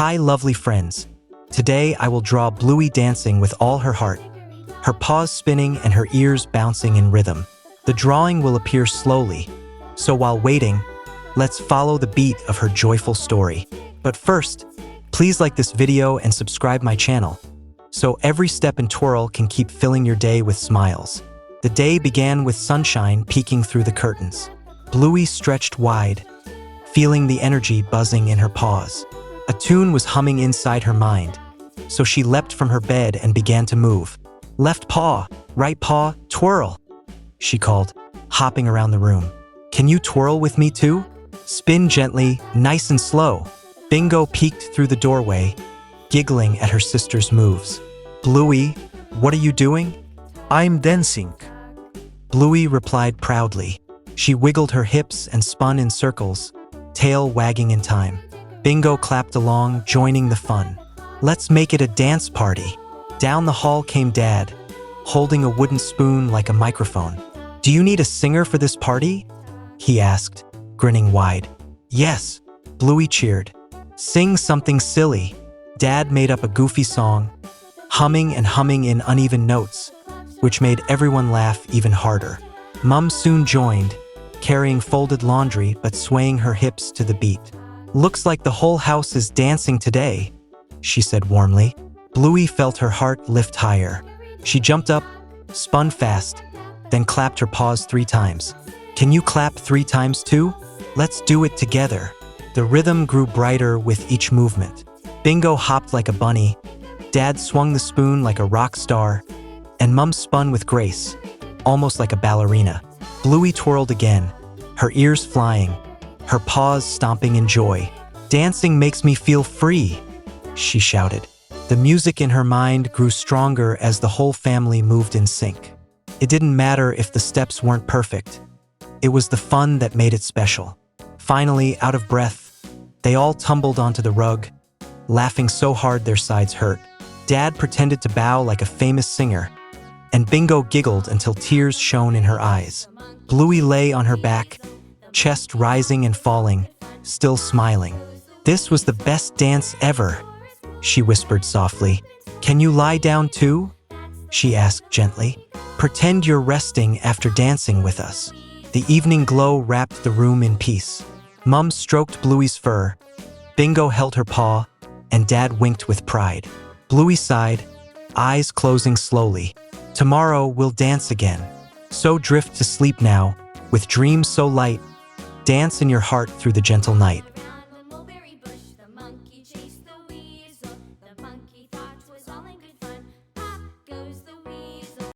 Hi, lovely friends. Today I will draw Bluey dancing with all her heart, her paws spinning and her ears bouncing in rhythm. The drawing will appear slowly, so while waiting, let's follow the beat of her joyful story. But first, please like this video and subscribe my channel, so every step and twirl can keep filling your day with smiles. The day began with sunshine peeking through the curtains. Bluey stretched wide, feeling the energy buzzing in her paws. A tune was humming inside her mind, so she leapt from her bed and began to move. Left paw, right paw, twirl, she called, hopping around the room. Can you twirl with me too? Spin gently, nice and slow. Bingo peeked through the doorway, giggling at her sister's moves. Bluey, what are you doing? I'm dancing. Bluey replied proudly. She wiggled her hips and spun in circles, tail wagging in time. Bingo clapped along, joining the fun. Let's make it a dance party. Down the hall came Dad, holding a wooden spoon like a microphone. Do you need a singer for this party? He asked, grinning wide. Yes, Bluey cheered. Sing something silly. Dad made up a goofy song, humming and humming in uneven notes, which made everyone laugh even harder. Mum soon joined, carrying folded laundry but swaying her hips to the beat. Looks like the whole house is dancing today, she said warmly. Bluey felt her heart lift higher. She jumped up, spun fast, then clapped her paws 3 times. Can you clap 3 times too? Let's do it together. The rhythm grew brighter with each movement. Bingo hopped like a bunny, Dad swung the spoon like a rock star, and Mum spun with grace, almost like a ballerina. Bluey twirled again, her ears flying, her paws stomping in joy. Dancing makes me feel free, she shouted. The music in her mind grew stronger as the whole family moved in sync. It didn't matter if the steps weren't perfect. It was the fun that made it special. Finally, out of breath, they all tumbled onto the rug, laughing so hard their sides hurt. Dad pretended to bow like a famous singer, and Bingo giggled until tears shone in her eyes. Bluey lay on her back, chest rising and falling, still smiling. This was the best dance ever, she whispered softly. Can you lie down too? She asked gently. Pretend you're resting after dancing with us. The evening glow wrapped the room in peace. Mum stroked Bluey's fur, Bingo held her paw, and Dad winked with pride. Bluey sighed, eyes closing slowly. Tomorrow we'll dance again. So drift to sleep now, with dreams so light. Dance in your heart through the gentle night.